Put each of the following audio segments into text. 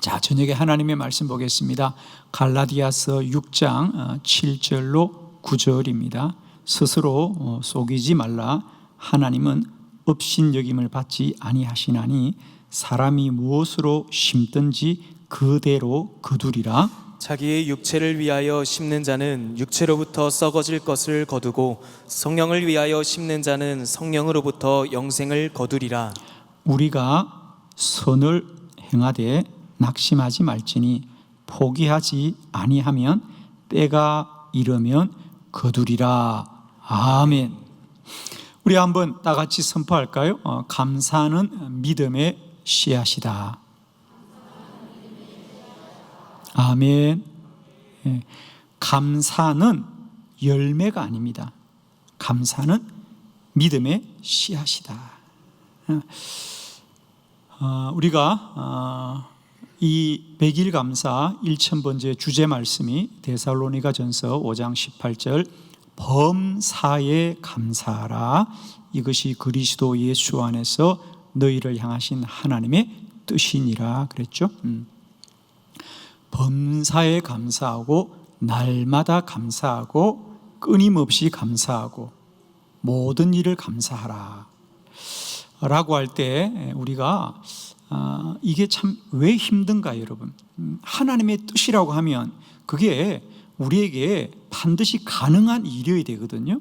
자, 저녁에 하나님의 말씀 보겠습니다. 갈라디아서 6장 7절로 9절입니다. 스스로 속이지 말라. 하나님은 업신여김을 받지 아니하시나니 사람이 무엇으로 심든지 그대로 거두리라. 자기의 육체를 위하여 심는 자는 육체로부터 썩어질 것을 거두고 성령을 위하여 심는 자는 성령으로부터 영생을 거두리라. 우리가 선을 행하되 낙심하지 말지니 포기하지 아니하면 때가 이르면 거두리라. 아멘. 우리 한번 다 같이 선포할까요? 감사는 믿음의 씨앗이다. 아멘. 감사는 열매가 아닙니다. 감사는 믿음의 씨앗이다. 우리가 이 100일 감사 1000번째 주제 말씀이 데살로니가전서 5장 18절 범사에 감사하라. 이것이 그리스도 예수 안에서 너희를 향하신 하나님의 뜻이니라 그랬죠. 범사에 감사하고 날마다 감사하고 끊임없이 감사하고 모든 일을 감사하라 라고 할 때 우리가 이게 참 왜 힘든가 여러분. 하나님의 뜻이라고 하면 그게 우리에게 반드시 가능한 일이어야 되거든요.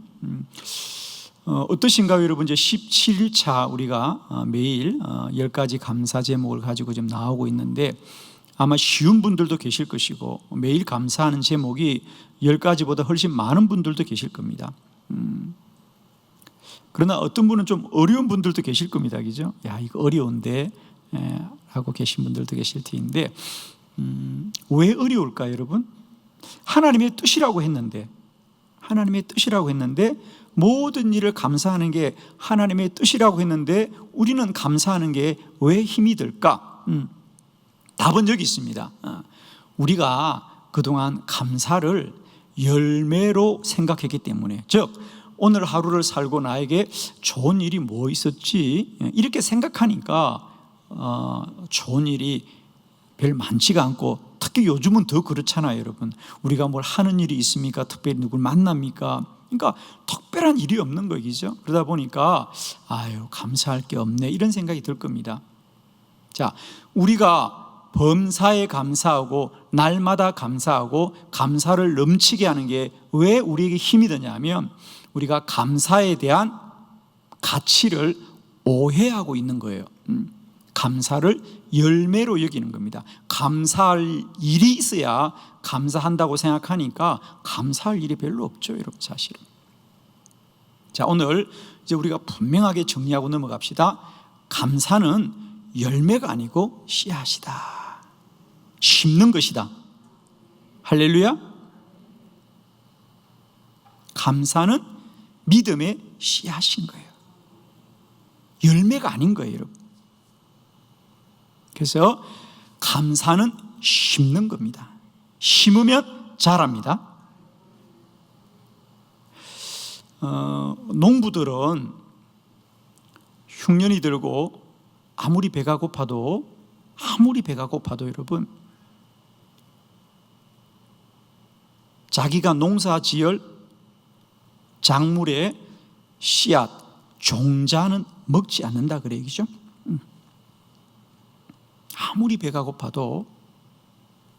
어떠신가요 여러분? 이제 17차 우리가 매일 10가지 감사 제목을 가지고 좀 나오고 있는데 아마 쉬운 분들도 계실 것이고 매일 감사하는 제목이 10가지보다 훨씬 많은 분들도 계실 겁니다. 그러나 어떤 분은 좀 어려운 분들도 계실 겁니다. 그죠? 야, 이거 어려운데 하고 계신 분들도 계실 텐데 왜 어려울까요 여러분? 하나님의 뜻이라고 했는데 모든 일을 감사하는 게 하나님의 뜻이라고 했는데 우리는 감사하는 게 왜 힘이 들까? 답은 여기 있습니다. 우리가 그동안 감사를 열매로 생각했기 때문에, 즉 오늘 하루를 살고 나에게 좋은 일이 뭐 있었지 이렇게 생각하니까 좋은 일이 별 많지가 않고, 특히 요즘은 더 그렇잖아요 여러분. 우리가 뭘 하는 일이 있습니까? 특별히 누굴 만납니까? 그러니까 특별한 일이 없는 거죠. 그러다 보니까 아유 감사할 게 없네 이런 생각이 들 겁니다. 자, 우리가 범사에 감사하고 날마다 감사하고 감사를 넘치게 하는 게 왜 우리에게 힘이 되냐면 우리가 감사에 대한 가치를 오해하고 있는 거예요. 감사를 열매로 여기는 겁니다. 감사할 일이 있어야 감사한다고 생각하니까 감사할 일이 별로 없죠 여러분 사실은. 자, 오늘 이제 우리가 분명하게 정리하고 넘어갑시다. 감사는 열매가 아니고 씨앗이다. 심는 것이다. 할렐루야. 감사는 믿음의 씨앗인 거예요. 열매가 아닌 거예요 여러분. 그래서 감사는 심는 겁니다. 심으면 자랍니다. 농부들은 흉년이 들고 아무리 배가 고파도 여러분 자기가 농사 지을 작물의 씨앗, 종자는 먹지 않는다 그래 얘기죠. 아무리 배가 고파도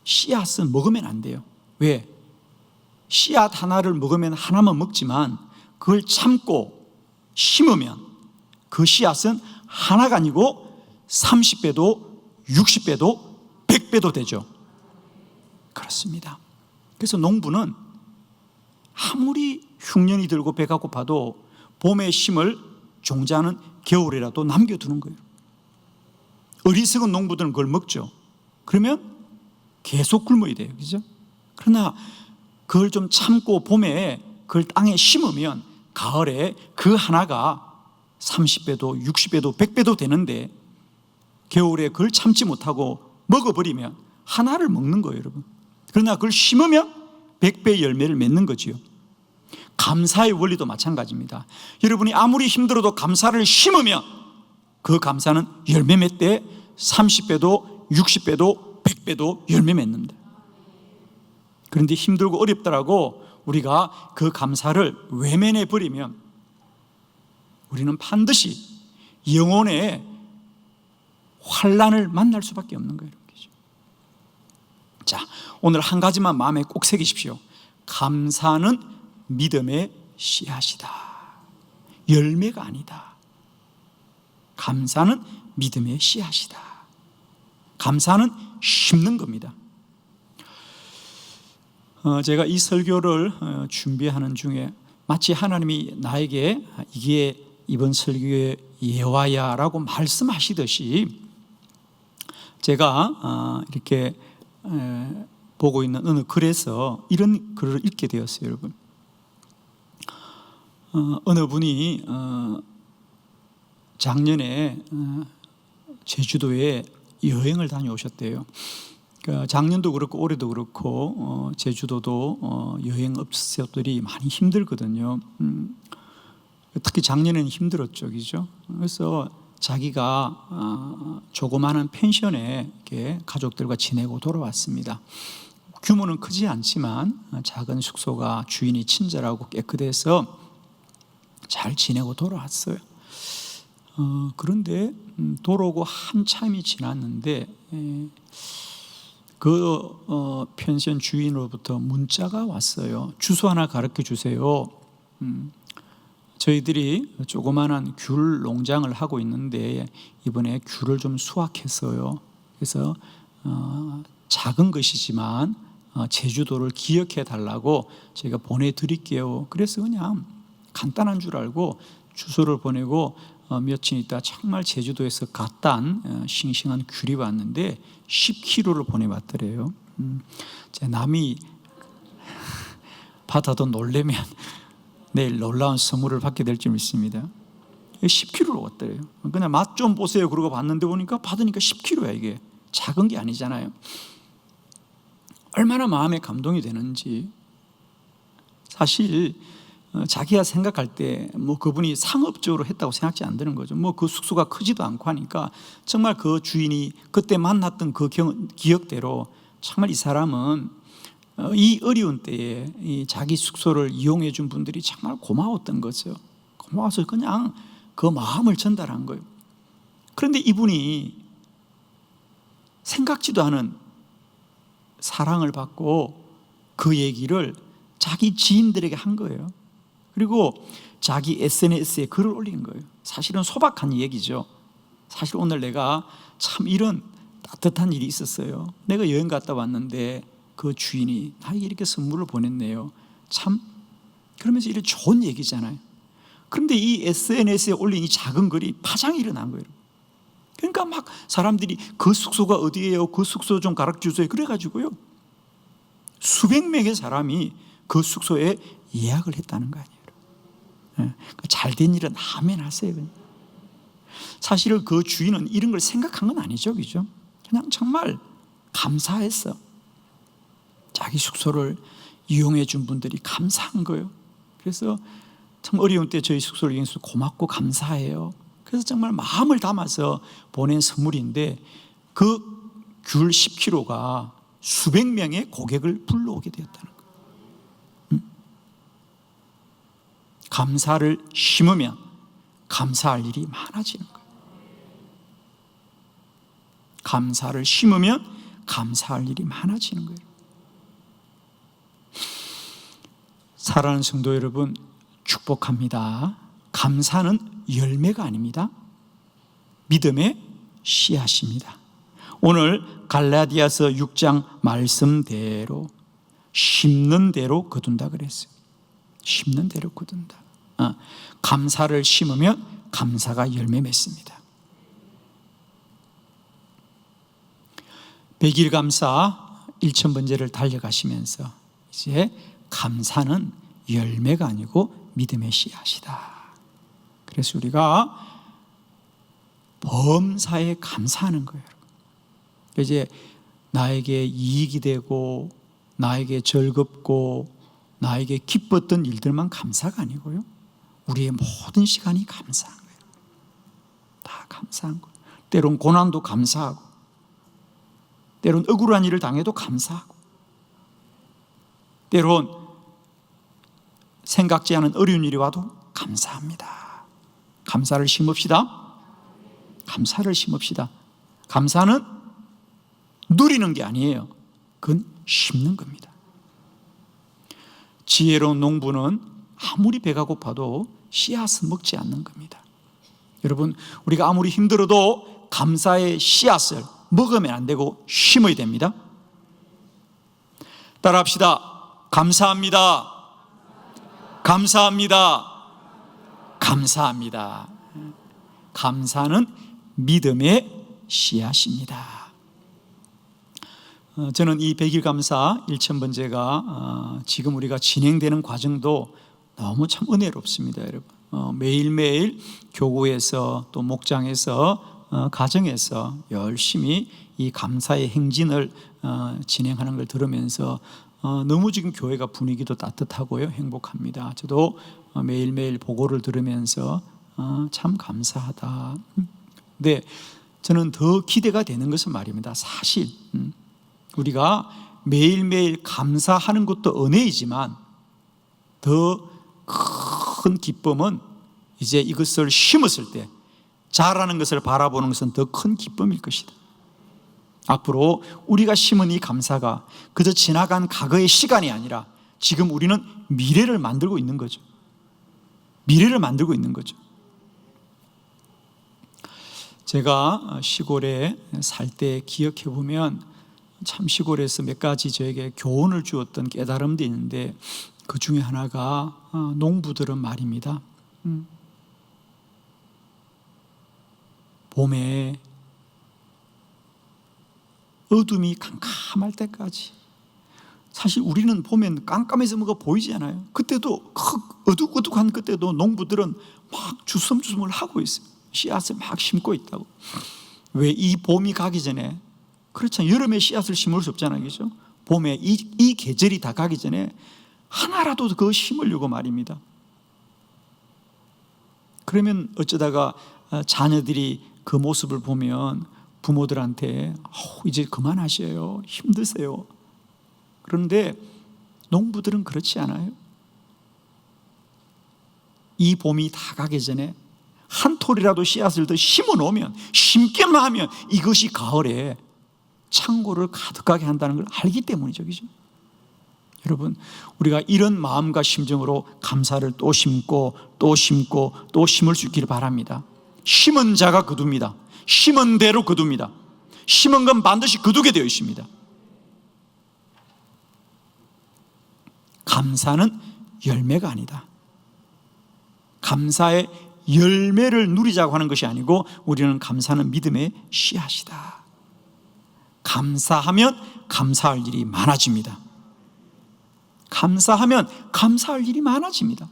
씨앗은 먹으면 안 돼요. 왜? 씨앗 하나를 먹으면 하나만 먹지만 그걸 참고 심으면 그 씨앗은 하나가 아니고 30배도 60배도 100배도 되죠. 그렇습니다. 그래서 농부는 아무리 흉년이 들고 배가 고파도 봄에 심을 종자는 겨울이라도 남겨두는 거예요. 어리석은 농부들은 그걸 먹죠. 그러면 계속 굶어야 돼요. 그죠? 그러나 그걸 좀 참고 봄에 그걸 땅에 심으면 가을에 그 하나가 30배도 60배도 100배도 되는데 겨울에 그걸 참지 못하고 먹어버리면 하나를 먹는 거예요 여러분. 그러나 그걸 심으면 100배의 열매를 맺는 거지요. 감사의 원리도 마찬가지입니다. 여러분이 아무리 힘들어도 감사를 심으면 그 감사는 열매 맺되 30배도 60배도 10배도 열매 맺는다. 그런데 힘들고 어렵더라고 우리가 그 감사를 외면해 버리면 우리는 반드시 영혼의 환난을 만날 수밖에 없는 거예요. 자, 오늘 한 가지만 마음에 꼭 새기십시오. 감사는 믿음의 씨앗이다. 열매가 아니다. 감사는 믿음의 씨앗이다. 감사는 심는 겁니다. 제가 이 설교를 준비하는 중에 마치 하나님이 나에게 이게 이번 설교의 예화야라고 말씀하시듯이 제가 이렇게 보고 있는 어느 글에서 이런 글을 읽게 되었어요. 여러분, 어느 분이 작년에 제주도에 여행을 다녀오셨대요. 그러니까 작년도 그렇고 올해도 그렇고 제주도도 여행업소들이 많이 힘들거든요. 특히 작년에는 힘들었죠, 그죠? 그래서 자기가 조그마한 펜션에 이렇게 가족들과 지내고 돌아왔습니다. 규모는 크지 않지만 작은 숙소가 주인이 친절하고 깨끗해서 잘 지내고 돌아왔어요. 그런데 돌아오고 한참이 지났는데 그 펜션 주인으로부터 문자가 왔어요. 주소 하나 가르쳐 주세요. 저희들이 조그마한 귤 농장을 하고 있는데 이번에 귤을 좀 수확했어요. 그래서 작은 것이지만 제주도를 기억해 달라고 제가 보내드릴게요. 그래서 그냥 간단한 줄 알고 주소를 보내고 며칠 있다 정말 제주도에서 갓 딴 싱싱한 귤이 왔는데 10kg를 보내왔더래요. 남이 받아도 놀래면 내일 놀라운 선물을 받게 될 줄 믿습니다. 10kg로 왔더래요. 그냥 맛 좀 보세요 그러고 봤는데 보니까 받으니까 10kg야. 이게 작은 게 아니잖아요. 얼마나 마음에 감동이 되는지. 사실 자기가 생각할 때 뭐 그분이 상업적으로 했다고 생각지 안 되는 거죠. 뭐 그 숙소가 크지도 않고 하니까 정말 그 주인이 그때 만났던 그 기억대로 정말 이 사람은 이 어려운 때에 이 자기 숙소를 이용해 준 분들이 정말 고마웠던 거죠. 고마워서 그냥 그 마음을 전달한 거예요. 그런데 이분이 생각지도 않은 사랑을 받고 그 얘기를 자기 지인들에게 한 거예요. 그리고 자기 SNS에 글을 올린 거예요. 사실은 소박한 얘기죠. 사실 오늘 내가 참 이런 따뜻한 일이 있었어요. 내가 여행 갔다 왔는데 그 주인이 나에게 이렇게 선물을 보냈네요. 참 그러면서 이런 좋은 얘기잖아요. 그런데 이 SNS에 올린 이 작은 글이 파장이 일어난 거예요. 그러니까 막 사람들이 그 숙소가 어디예요? 그 숙소 좀 가르쳐 주세요. 그래가지고요 수백 명의 사람이 그 숙소에 예약을 했다는 거 아니에요. 잘된 일은 아멘 하세요. 사실은 그 주인은 이런 걸 생각한 건 아니죠, 그죠? 그냥 정말 감사했어. 자기 숙소를 이용해 준 분들이 감사한 거예요. 그래서 참 어려운 때 저희 숙소를 이용해서 고맙고 감사해요. 그래서 정말 마음을 담아서 보낸 선물인데 그 귤 10kg가 수백 명의 고객을 불러오게 되었다는 거예요. 감사를 심으면 감사할 일이 많아지는 거예요. 감사를 심으면 감사할 일이 많아지는 거예요. 사랑하는 성도 여러분, 축복합니다. 감사는 열매가 아닙니다. 믿음의 씨앗입니다. 오늘 갈라디아서 6장 말씀대로 심는 대로 거둔다 그랬어요. 심는 대로 거둔다. 감사를 심으면 감사가 열매 맺습니다. 100일 감사 1000번째를 달려가시면서 이제 감사는 열매가 아니고 믿음의 씨앗이다. 그래서 우리가 범사에 감사하는 거예요. 이제 나에게 이익이 되고 나에게 즐겁고 나에게 기뻤던 일들만 감사가 아니고요, 우리의 모든 시간이 감사한 거예요. 다 감사한 거예요. 때론 고난도 감사하고 때론 억울한 일을 당해도 감사하고, 때론 생각지 않은 어려운 일이 와도 감사합니다. 감사를 심읍시다. 감사를 심읍시다. 감사는 누리는 게 아니에요. 그건 심는 겁니다. 지혜로운 농부는 아무리 배가 고파도 씨앗은 먹지 않는 겁니다. 여러분, 우리가 아무리 힘들어도 감사의 씨앗을 먹으면 안 되고 심어야 됩니다. 따라합시다. 감사합니다. 감사합니다. 감사합니다. 감사는 믿음의 씨앗입니다. 저는 이 100일 감사 1000번째가 지금 우리가 진행되는 과정도 너무 참 은혜롭습니다, 여러분. 매일매일 교구에서 또 목장에서 가정에서 열심히 이 감사의 행진을 진행하는 걸 들으면서 너무 지금 교회가 분위기도 따뜻하고요, 행복합니다. 저도 매일매일 보고를 들으면서 참 감사하다. 근데 저는 더 기대가 되는 것은 말입니다. 사실 우리가 매일매일 감사하는 것도 은혜이지만 더 큰 기쁨은 이제 이것을 심었을 때 자라는 것을 바라보는 것은 더 큰 기쁨일 것이다. 앞으로 우리가 심은 이 감사가 그저 지나간 과거의 시간이 아니라 지금 우리는 미래를 만들고 있는 거죠. 미래를 만들고 있는 거죠. 제가 시골에 살 때 기억해 보면 참 시골에서 몇 가지 저에게 교훈을 주었던 깨달음도 있는데 그 중에 하나가 농부들은 말입니다. 봄에 어둠이 깜깜할 때까지, 사실 우리는 보면 깜깜해서 뭐가 보이지 않아요. 그때도 어둑어둑한 그때도 농부들은 막 주섬주섬을 하고 있어요. 씨앗을 막 심고 있다고. 왜? 이 봄이 가기 전에, 그렇잖아요. 여름에 씨앗을 심을 수 없잖아요, 그렇죠? 봄에 이 계절이 다 가기 전에 하나라도 그거 심으려고 말입니다. 그러면 어쩌다가 자녀들이 그 모습을 보면 부모들한테 이제 그만하셔요, 힘드세요. 그런데 농부들은 그렇지 않아요. 이 봄이 다 가기 전에 한 톨이라도 씨앗을 더 심어 놓으면, 심기만 하면 이것이 가을에 창고를 가득하게 한다는 걸 알기 때문이죠, 그죠? 여러분, 우리가 이런 마음과 심정으로 감사를 또 심고 또 심고 또 심을 수 있기를 바랍니다. 심은 자가 거둡니다. 심은 대로 거둡니다. 심은 건 반드시 거두게 되어 있습니다. 감사는 열매가 아니다. 감사의 열매를 누리자고 하는 것이 아니고 우리는 감사는 믿음의 씨앗이다. 감사하면 감사할 일이 많아집니다. 감사하면 감사할 일이 많아집니다.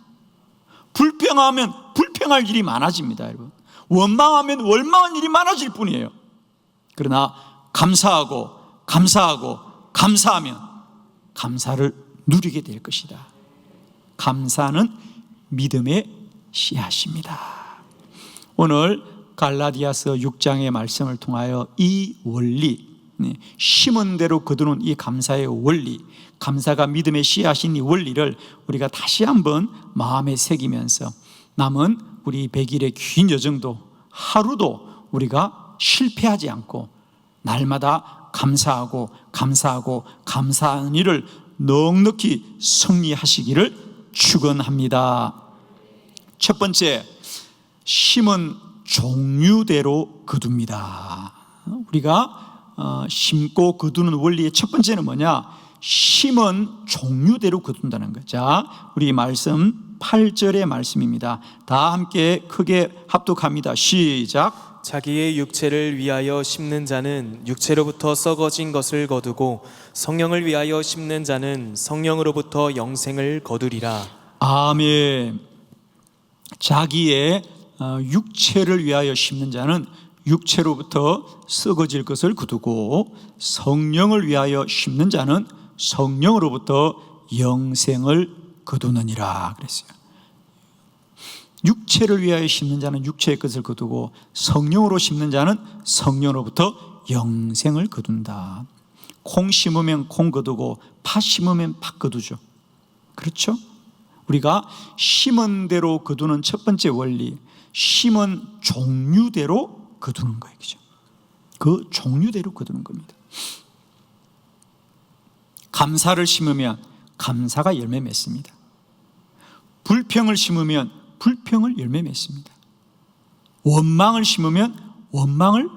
불평하면 불평할 일이 많아집니다, 여러분. 원망하면 원망할 일이 많아질 뿐이에요. 그러나 감사하고 감사하면 감사를 누리게 될 것이다. 감사는 믿음의 씨앗입니다. 오늘 갈라디아서 6장의 말씀을 통하여 이 원리, 심은 대로 거두는 이 감사의 원리, 감사가 믿음의 씨앗인 이 원리를 우리가 다시 한번 마음에 새기면서 남은 우리 100일의 긴 여정도 하루도 우리가 실패하지 않고 날마다 감사하고 감사하는 일을 넉넉히 승리하시기를 축원합니다. 첫 번째, 심은 종류대로 거둡니다. 우리가 심고 거두는 원리의 첫 번째는 뭐냐? 심은 종류대로 거둔다는 거죠. 자, 우리 말씀 8절의 말씀입니다. 다 함께 크게 합독합니다. 시작. 자기의 육체를 위하여 심는 자는 육체로부터 썩어진 것을 거두고 성령을 위하여 심는 자는 성령으로부터 영생을 거두리라. 아멘. 자기의 육체를 위하여 심는 자는 육체로부터 썩어질 것을 거두고 성령을 위하여 심는 자는 성령으로부터 영생을 거두느니라 그랬어요. 육체를 위하여 심는 자는 육체의 것을 거두고 성령으로 심는 자는 성령으로부터 영생을 거둔다. 콩 심으면 콩 거두고 팥 심으면 팥 거두죠. 그렇죠? 우리가 심은 대로 거두는 첫 번째 원리, 심은 종류대로 거두는 거예요. 그죠? 그 종류대로 거두는 겁니다. 감사를 심으면 감사가 열매 맺습니다. 불평을 심으면 불평을 열매 맺습니다. 원망을 심으면 원망을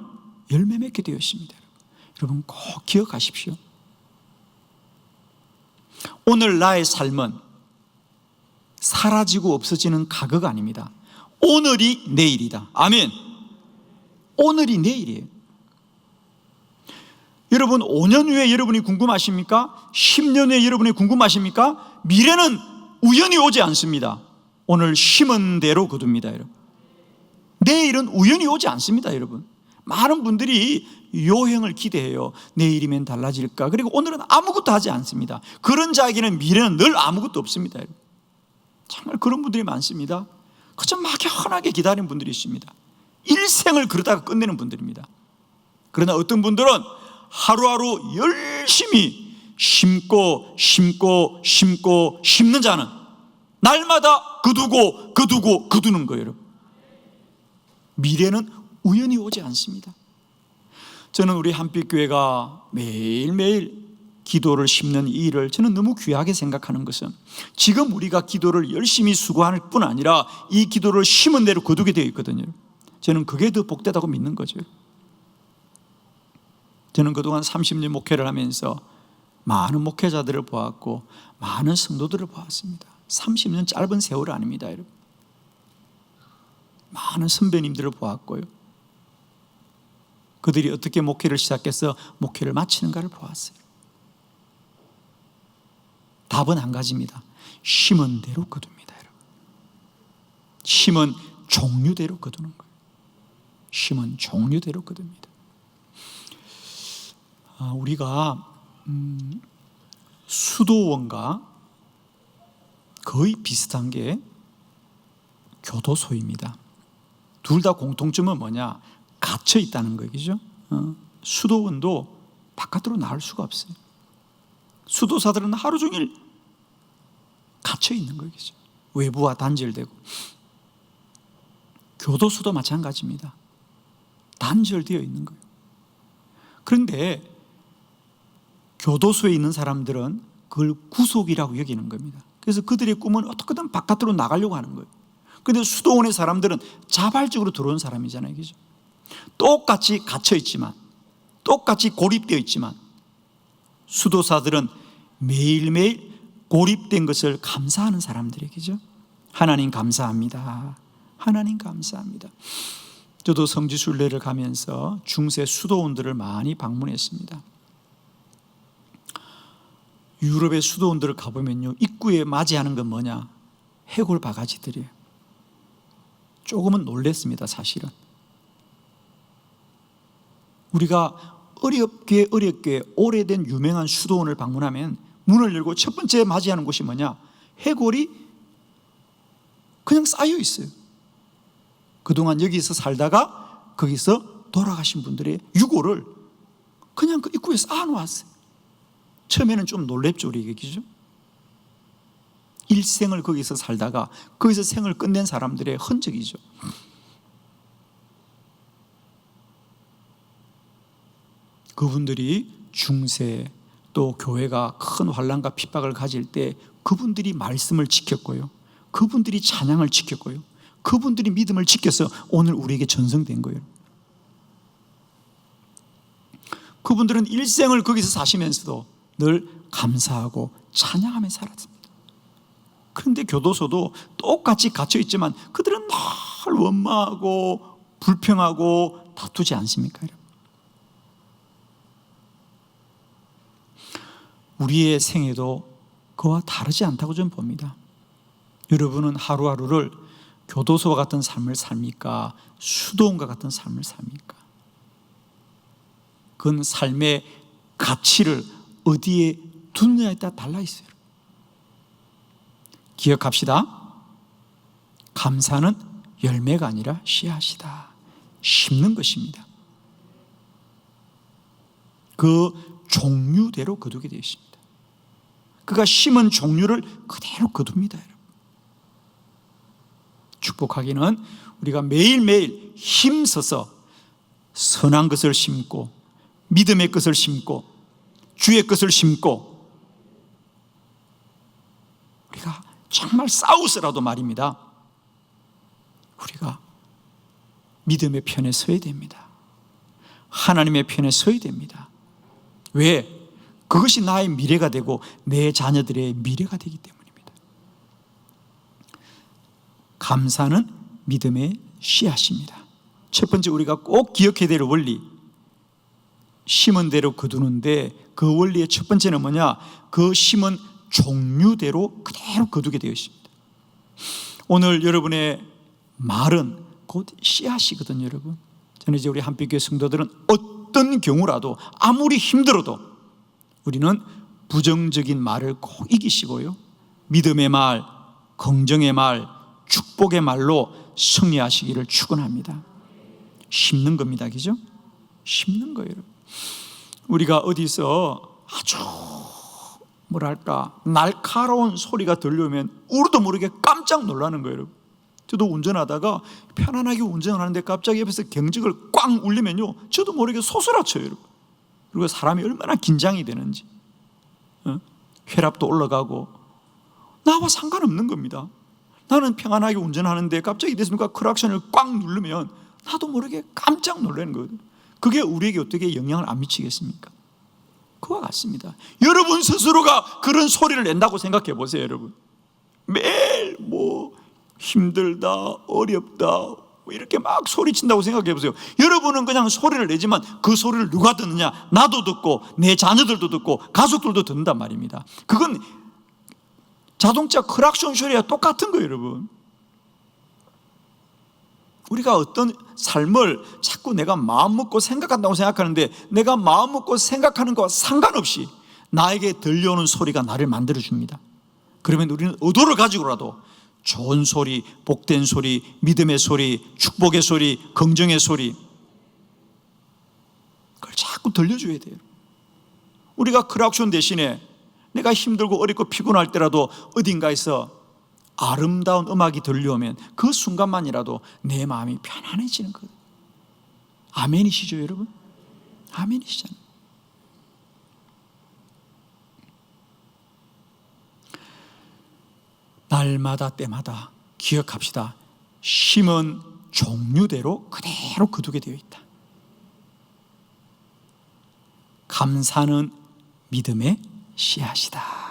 열매 맺게 되어 있습니다. 여러분 꼭 기억하십시오. 오늘 나의 삶은 사라지고 없어지는 가거가 아닙니다. 오늘이 내일이다. 아멘. 오늘이 내일이에요. 여러분 5년 후에 여러분이 궁금하십니까? 10년 후에 여러분이 궁금하십니까? 미래는 우연히 오지 않습니다. 오늘 심은 대로 거둡니다. 여러분. 내일은 우연히 오지 않습니다. 여러분. 많은 분들이 요행을 기대해요. 내일이면 달라질까? 그리고 오늘은 아무것도 하지 않습니다. 그런 자에게는 미래는 늘 아무것도 없습니다. 여러분. 정말 그런 분들이 많습니다. 그저 막연하게 기다리는 분들이 있습니다. 일생을 그러다가 끝내는 분들입니다. 그러나 어떤 분들은 하루하루 열심히 심고 심는 자는 날마다 거두는 거예요. 여러분. 미래는 우연히 오지 않습니다. 저는 우리 한빛교회가 매일매일 기도를 심는 이 일을 저는 너무 귀하게 생각하는 것은 지금 우리가 기도를 열심히 수고할 뿐 아니라 이 기도를 심은 대로 거두게 되어 있거든요. 저는 그게 더 복되다고 믿는 거죠. 저는 그동안 30년 목회를 하면서 많은 목회자들을 보았고 많은 성도들을 보았습니다. 30년 짧은 세월 아닙니다, 여러분. 많은 선배님들을 보았고요. 그들이 어떻게 목회를 시작해서 목회를 마치는가를 보았어요. 답은 한 가지입니다. 심은 대로 거둡니다, 여러분. 심은 종류대로 거두는 거예요. 심은 종류대로 거둡니다. 우리가 수도원과 거의 비슷한 게 교도소입니다. 둘 다 공통점은 뭐냐? 갇혀 있다는 거죠. 수도원도 바깥으로 나올 수가 없어요. 수도사들은 하루 종일 갇혀 있는 거죠. 외부와 단절되고. 교도소도 마찬가지입니다. 단절되어 있는 거예요. 그런데 교도소에 있는 사람들은 그걸 구속이라고 여기는 겁니다. 그래서 그들의 꿈은 어떻게든 바깥으로 나가려고 하는 거예요. 그런데 수도원의 사람들은 자발적으로 들어온 사람이잖아요. 그죠? 똑같이 갇혀 있지만, 똑같이 고립되어 있지만 수도사들은 매일매일 고립된 것을 감사하는 사람들에게죠. 하나님 감사합니다. 하나님 감사합니다. 저도 성지순례를 가면서 중세 수도원들을 많이 방문했습니다. 유럽의 수도원들을 가보면요, 입구에 맞이하는 건 뭐냐? 해골 바가지들이에요. 조금은 놀랬습니다. 사실은 우리가 어렵게 오래된 유명한 수도원을 방문하면 문을 열고 첫 번째 맞이하는 곳이 뭐냐? 해골이 그냥 쌓여 있어요. 그동안 여기서 살다가 거기서 돌아가신 분들의 유골을 그냥 그 입구에 쌓아놓았어요. 처음에는 좀 놀랍죠, 우리 얘기죠. 일생을 거기서 살다가 거기서 생을 끝낸 사람들의 흔적이죠. 그분들이 중세 또 교회가 큰 환난과 핍박을 가질 때 그분들이 말씀을 지켰고요, 그분들이 찬양을 지켰고요, 그분들이 믿음을 지켜서 오늘 우리에게 전성된 거예요. 그분들은 일생을 거기서 사시면서도 늘 감사하고 찬양하며 살았습니다. 그런데 교도소도 똑같이 갇혀 있지만 그들은 늘 원망하고 불평하고 다투지 않습니까? 우리의 생애도 그와 다르지 않다고 저는 봅니다. 여러분은 하루하루를 교도소와 같은 삶을 삽니까? 수도원과 같은 삶을 삽니까? 그건 삶의 가치를 어디에 두느냐에 따라 달라 있어요. 기억합시다. 감사는 열매가 아니라 씨앗이다. 심는 것입니다. 그 종류대로 거두게 되어 있습니다. 그가 심은 종류를 그대로 거둡니다. 여러분. 축복하기는 우리가 매일매일 힘써서 선한 것을 심고 믿음의 것을 심고 주의 것을 심고 우리가 정말 싸우서라도 말입니다. 우리가 믿음의 편에 서야 됩니다. 하나님의 편에 서야 됩니다. 왜? 그것이 나의 미래가 되고 내 자녀들의 미래가 되기 때문입니다. 감사는 믿음의 씨앗입니다. 첫 번째 우리가 꼭 기억해야 될 원리, 심은 대로 거두는데 그 원리의 첫 번째는 뭐냐? 그 심은 종류대로 그대로 거두게 되어 있습니다. 오늘 여러분의 말은 곧 씨앗이거든요. 여러분, 저는 이제 우리 한빛교회 성도들은 어떤 경우라도 아무리 힘들어도 우리는 부정적인 말을 꼭 이기시고요, 믿음의 말, 긍정의 말, 축복의 말로 승리하시기를 축원합니다. 심는 겁니다. 그죠? 심는 거예요. 우리가 어디서 아주 뭐랄까 날카로운 소리가 들려오면 우리도 모르게 깜짝 놀라는 거예요. 저도 운전하다가 편안하게 운전하는데 갑자기 옆에서 경적을 꽝 울리면요, 저도 모르게 소스라쳐요. 여러분. 그리고 사람이 얼마나 긴장이 되는지, 혈압도 올라가고 나와 상관없는 겁니다. 나는 평안하게 운전하는데 갑자기 됐습니까? 크락션을 꽝 누르면 나도 모르게 깜짝 놀라는 거거든요. 그게 우리에게 어떻게 영향을 안 미치겠습니까? 그와 같습니다. 여러분 스스로가 그런 소리를 낸다고 생각해 보세요. 여러분, 매일 힘들다, 어렵다 이렇게 막 소리친다고 생각해 보세요. 여러분은 그냥 소리를 내지만 그 소리를 누가 듣느냐? 나도 듣고 내 자녀들도 듣고 가족들도 듣는단 말입니다. 그건 자동차 크락션 소리와 똑같은 거예요. 여러분, 우리가 어떤 삶을 자꾸 내가 마음 먹고 생각한다고 생각하는데 내가 마음 먹고 생각하는 것과 상관없이 나에게 들려오는 소리가 나를 만들어줍니다. 그러면 우리는 의도를 가지고라도 좋은 소리, 복된 소리, 믿음의 소리, 축복의 소리, 긍정의 소리, 그걸 자꾸 들려줘야 돼요. 우리가 크락션 대신에 내가 힘들고 어렵고 피곤할 때라도 어딘가에서 아름다운 음악이 들려오면 그 순간만이라도 내 마음이 편안해지는 거예요. 아멘이시죠 여러분? 아멘이시잖아요. 날마다 때마다 기억합시다. 심은 종류대로 그대로 거두게 되어 있다. 감사는 믿음의 씨앗이다.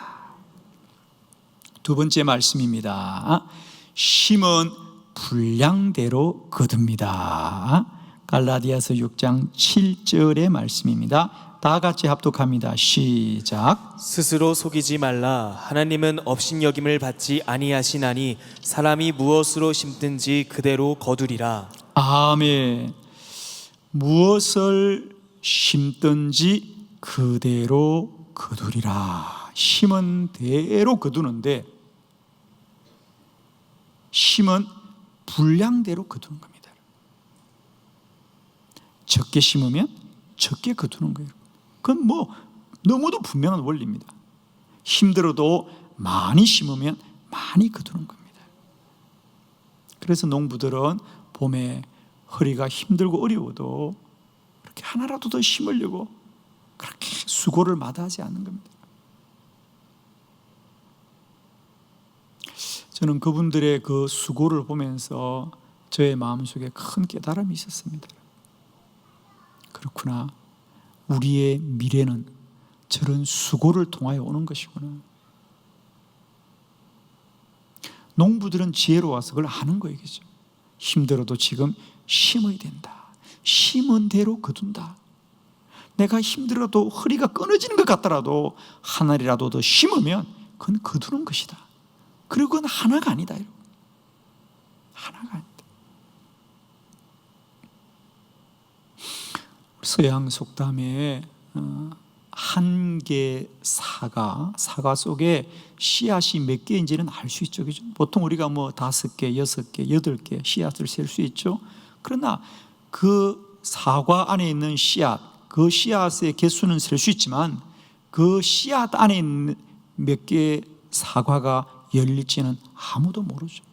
두 번째 말씀입니다. 심은 분량대로 거둡니다. 갈라디아서 6장 7절의 말씀입니다. 다 같이 합독합니다. 시작. 스스로 속이지 말라. 하나님은 업신여김을 받지 아니하시나니 사람이 무엇으로 심든지 그대로 거두리라. 아멘. 무엇을 심든지 그대로 거두리라. 심은 대로 거두는데 심은 분량대로 거두는 겁니다. 적게 심으면 적게 거두는 거예요. 그건 너무도 분명한 원리입니다. 힘들어도 많이 심으면 많이 거두는 겁니다. 그래서 농부들은 봄에 허리가 힘들고 어려워도 그렇게 하나라도 더 심으려고 그렇게 수고를 마다하지 않는 겁니다. 저는 그분들의 그 수고를 보면서 저의 마음속에 큰 깨달음이 있었습니다. 그렇구나. 우리의 미래는 저런 수고를 통하여 오는 것이구나. 농부들은 지혜로워서 그걸 아는 거예요. 힘들어도 지금 심어야 된다. 심은 대로 거둔다. 내가 힘들어도 허리가 끊어지는 것 같더라도 하나라도 더 심으면 그건 거두는 것이다. 그리고 그건 하나가 아니다. 하나가 아니다. 서양 속담에 한 개 사과 속에 씨앗이 몇 개인지는 알 수 있죠. 그죠? 보통 우리가 5개, 6개, 8개 씨앗을 셀 수 있죠. 그러나 그 사과 안에 있는 씨앗, 그 씨앗의 개수는 셀 수 있지만 그 씨앗 안에 있는 몇 개의 사과가 열릴지는 아무도 모르죠.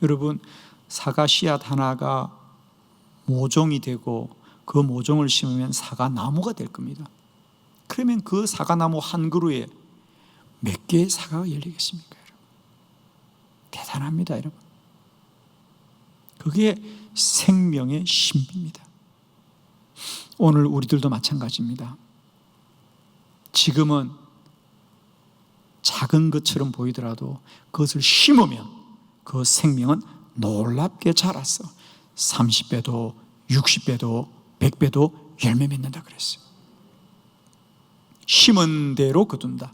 여러분, 사과 씨앗 하나가 모종이 되고 그 모종을 심으면 사과 나무가 될 겁니다. 그러면 그 사과나무 한 그루에 몇 개의 사과가 열리겠습니까, 여러분? 대단합니다, 여러분. 그게 생명의 신비입니다. 오늘 우리들도 마찬가지입니다. 지금은 작은 것처럼 보이더라도 그것을 심으면 그 생명은 놀랍게 자라서 30배도 60배도 100배도 열매 맺는다 그랬어요. 심은 대로 거둔다.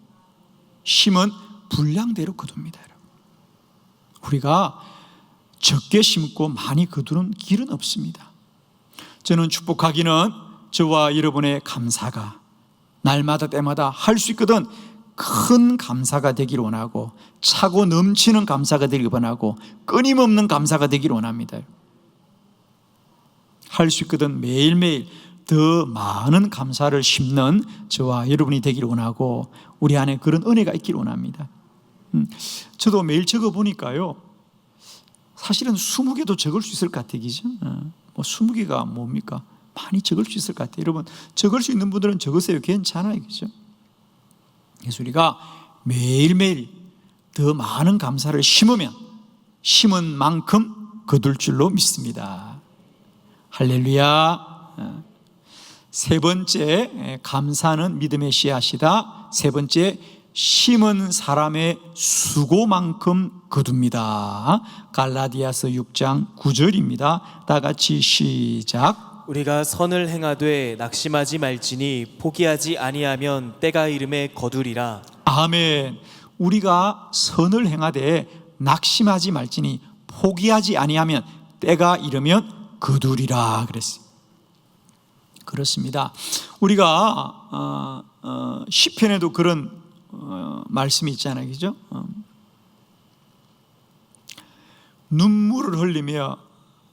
심은 분량대로 거둡니다. 우리가 적게 심고 많이 거두는 길은 없습니다. 저는 축복하기는 저와 여러분의 감사가 날마다 때마다 할 수 있거든 큰 감사가 되기를 원하고 차고 넘치는 감사가 되기를 원하고 끊임없는 감사가 되기를 원합니다. 할 수 있거든 매일매일 더 많은 감사를 심는 저와 여러분이 되기를 원하고 우리 안에 그런 은혜가 있기를 원합니다. 저도 매일 적어보니까요, 사실은 20개도 적을 수 있을 것 같아요. 그죠? 20개가 뭡니까? 많이 적을 수 있을 것 같아요. 여러분, 적을 수 있는 분들은 적으세요. 괜찮아요. 그죠? 그래서 우리가 매일매일 더 많은 감사를 심으면 심은 만큼 거둘 줄로 믿습니다. 할렐루야. 세 번째, 감사는 믿음의 씨앗이다. 세 번째, 심은 사람의 수고만큼 거둡니다. 갈라디아서 6장 9절입니다. 다 같이 시작. 우리가 선을 행하되 낙심하지 말지니 포기하지 아니하면 때가 이름에 거두리라. 아멘. 우리가 선을 행하되 낙심하지 말지니 포기하지 아니하면 때가 이르면 거두리라 그랬어요. 그렇습니다. 우리가 시편에도 그런 말씀이 있잖아요. 그죠? 눈물을 흘리며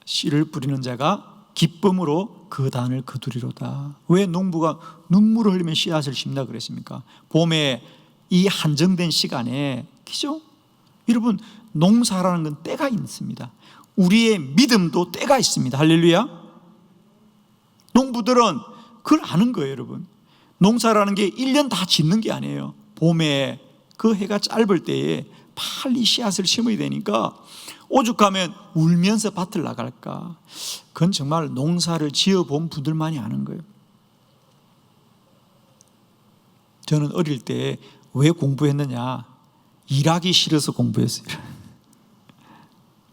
씨를 뿌리는 자가 기쁨으로 그 단을 거두리로다. 왜 농부가 눈물을 흘리며 씨앗을 심다 그랬습니까? 봄에 이 한정된 시간에, 그죠? 여러분, 농사라는 건 때가 있습니다. 우리의 믿음도 때가 있습니다. 할렐루야. 농부들은 그걸 아는 거예요, 여러분. 농사라는 게 1년 다 짓는 게 아니에요. 봄에 그 해가 짧을 때에 빨리 씨앗을 심어야 되니까 오죽하면 울면서 밭을 나갈까. 그건 정말 농사를 지어본 분들만이 아는 거예요. 저는 어릴 때 왜 공부했느냐, 일하기 싫어서 공부했어요.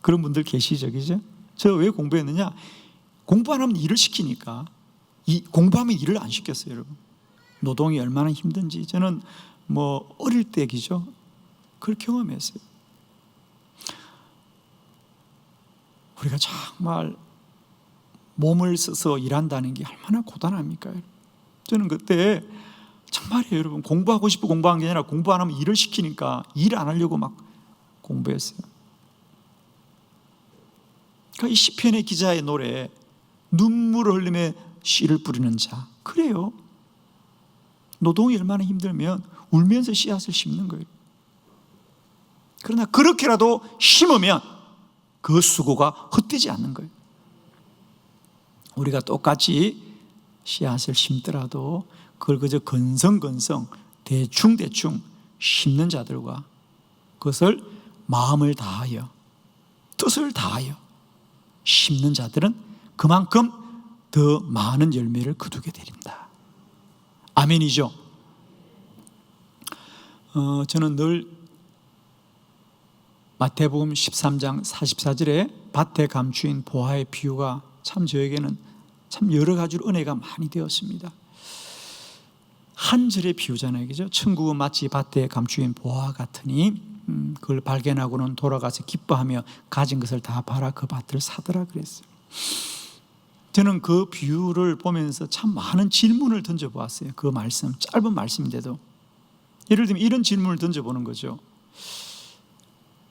그런 분들 계시죠, 그죠? 저 왜 공부했느냐, 공부 안 하면 일을 시키니까. 공부하면 일을 안 시켰어요, 여러분. 노동이 얼마나 힘든지 저는 어릴 때, 그죠? 그걸 경험했어요. 우리가 정말 몸을 써서 일한다는 게 얼마나 고단합니까? 저는 그때 정말이에요, 여러분. 공부하고 싶어 공부한 게 아니라 공부 안 하면 일을 시키니까 일 안 하려고 막 공부했어요. 그러니까 이 시편의 기자의 노래, 눈물을 흘리며 씨를 뿌리는 자, 그래요. 노동이 얼마나 힘들면 울면서 씨앗을 심는 거예요. 그러나 그렇게라도 심으면 그 수고가 헛되지 않는 거예요. 우리가 똑같이 씨앗을 심더라도 그걸 그저 건성건성 대충대충 심는 자들과 그것을 마음을 다하여 뜻을 다하여 심는 자들은 그만큼 더 많은 열매를 거두게 됩니다. 아멘이죠. 저는 늘 마태복음 13장 44절에 밭에 감추인 보화의 비유가 참 저에게는 참 여러 가지로 은혜가 많이 되었습니다. 한 절의 비유잖아요, 그죠? 천국은 마치 밭에 감추인 보화 같으니 그걸 발견하고는 돌아가서 기뻐하며 가진 것을 다 팔아 그 밭을 사더라 그랬어요. 저는 그 비유를 보면서 참 많은 질문을 던져보았어요. 그 말씀, 짧은 말씀인데도. 예를 들면 이런 질문을 던져보는 거죠.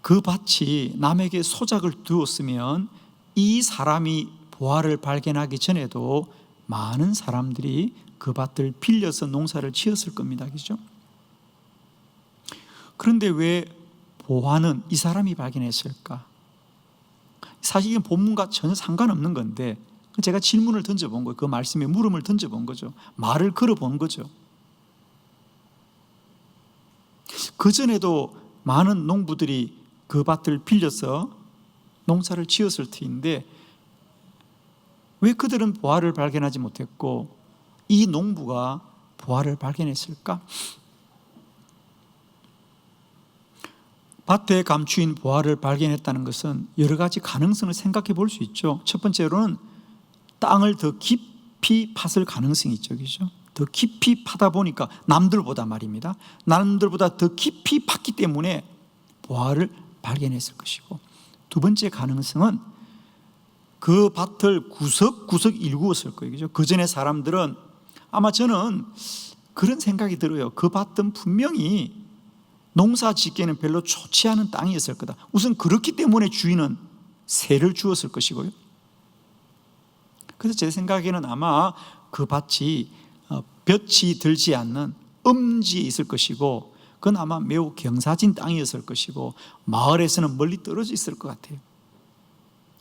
그 밭이 남에게 소작을 두었으면 이 사람이 보화를 발견하기 전에도 많은 사람들이 그 밭을 빌려서 농사를 지었을 겁니다. 그죠? 그런데 왜 보화는 이 사람이 발견했을까? 사실 이건 본문과 전혀 상관없는 건데 제가 질문을 던져본 거예요. 그 말씀에 물음을 던져본 거죠. 말을 걸어본 거죠. 그전에도 많은 농부들이 그 밭을 빌려서 농사를 지었을 터인데 왜 그들은 보화를 발견하지 못했고 이 농부가 보화를 발견했을까? 밭에 감추인 보화를 발견했다는 것은 여러 가지 가능성을 생각해 볼 수 있죠. 첫 번째로는 땅을 더 깊이 팠을 가능성이 있죠. 그죠? 더 깊이 파다 보니까 남들보다 말입니다. 남들보다 더 깊이 팠기 때문에 보화를 발견했을 것이고, 두 번째 가능성은 그 밭을 구석구석 일구었을 거예요. 그죠? 그 전에 사람들은 아마 저는 그런 생각이 들어요. 그 밭은 분명히 농사 짓기에는 별로 좋지 않은 땅이었을 거다. 우선 그렇기 때문에 주인은 세를 주었을 것이고요. 그래서 제 생각에는 아마 그 밭이 볕이 들지 않는 음지에 있을 것이고, 그건 아마 매우 경사진 땅이었을 것이고 마을에서는 멀리 떨어져 있을 것 같아요.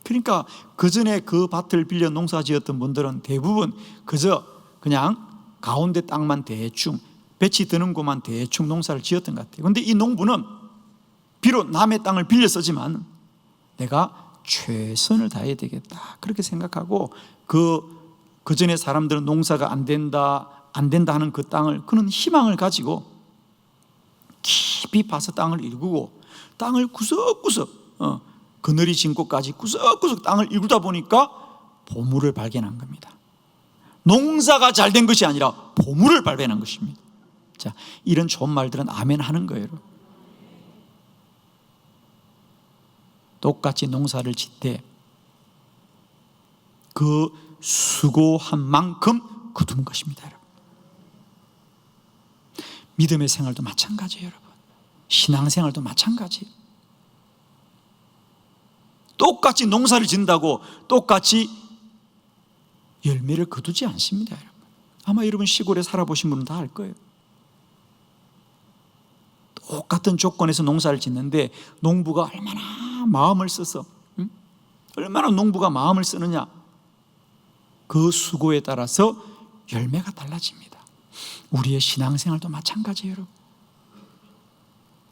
그러니까 그 전에 그 밭을 빌려 농사 지었던 분들은 대부분 그저 그냥 가운데 땅만 대충 볕이 드는 곳만 대충 농사를 지었던 것 같아요. 그런데 이 농부는 비록 남의 땅을 빌려 쓰지만 내가 최선을 다해야 되겠다 그렇게 생각하고 그 전에 사람들은 농사가 안 된다 하는 그 땅을, 그는 희망을 가지고 깊이 파서 땅을 일구고 땅을 구석구석 그늘이 진 곳까지 구석구석 땅을 일구다 보니까 보물을 발견한 겁니다. 농사가 잘 된 것이 아니라 보물을 발견한 것입니다. 자, 이런 좋은 말들은 아멘 하는 거예요. 똑같이 농사를 짓되 그 수고한 만큼 거둔 것입니다. 여러분, 믿음의 생활도 마찬가지예요. 여러분, 신앙생활도 마찬가지예요. 똑같이 농사를 짓는다고 똑같이 열매를 거두지 않습니다. 여러분, 아마 여러분 시골에 살아보신 분은 다 알 거예요. 똑같은 조건에서 농사를 짓는데 농부가 얼마나 마음을 써서 얼마나 농부가 마음을 쓰느냐, 그 수고에 따라서 열매가 달라집니다. 우리의 신앙생활도 마찬가지예요. 여러분,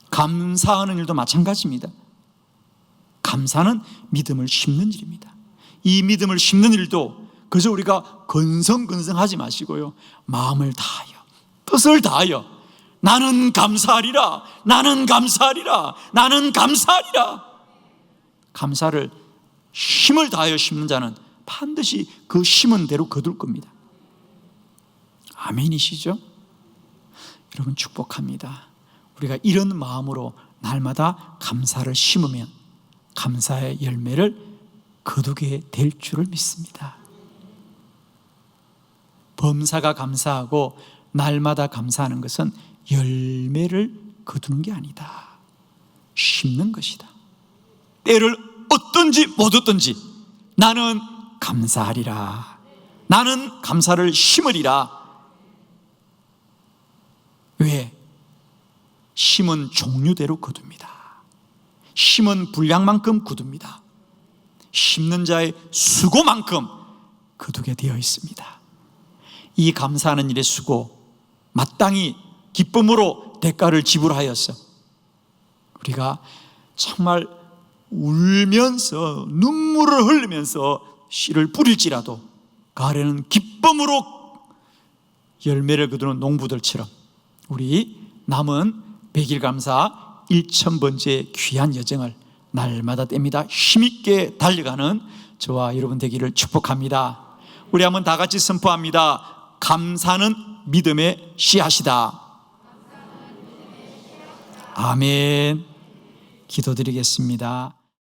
감사하는 일도 마찬가지입니다. 감사는 믿음을 심는 일입니다. 이 믿음을 심는 일도 그저 우리가 건성건성하지 마시고요, 마음을 다하여 뜻을 다하여 나는 감사하리라, 나는 감사하리라, 나는 감사하리라. 감사를 힘을 다하여 심는 자는 반드시 그 심은 대로 거둘 겁니다. 아멘이시죠? 여러분, 축복합니다. 우리가 이런 마음으로 날마다 감사를 심으면 감사의 열매를 거두게 될 줄을 믿습니다. 범사가 감사하고 날마다 감사하는 것은 열매를 거두는 게 아니다, 심는 것이다. 때를 얻든지 못 얻든지 나는 감사하리라, 나는 감사를 심으리라. 왜? 심은 종류대로 거둡니다. 심은 분량만큼 거둡니다. 심는 자의 수고만큼 거두게 되어 있습니다. 이 감사하는 일의 수고 마땅히 기쁨으로 대가를 지불하여서 우리가 정말 울면서 눈물을 흘리면서 씨를 뿌릴지라도 가을에는 기쁨으로 열매를 거두는 농부들처럼 우리 남은 100일 감사 1000번째 귀한 여정을 날마다 뗍니다 힘있게 달려가는 저와 여러분 되기를 축복합니다. 우리 한번 다 같이 선포합니다. 감사는 믿음의 씨앗이다. 아멘. 기도드리겠습니다.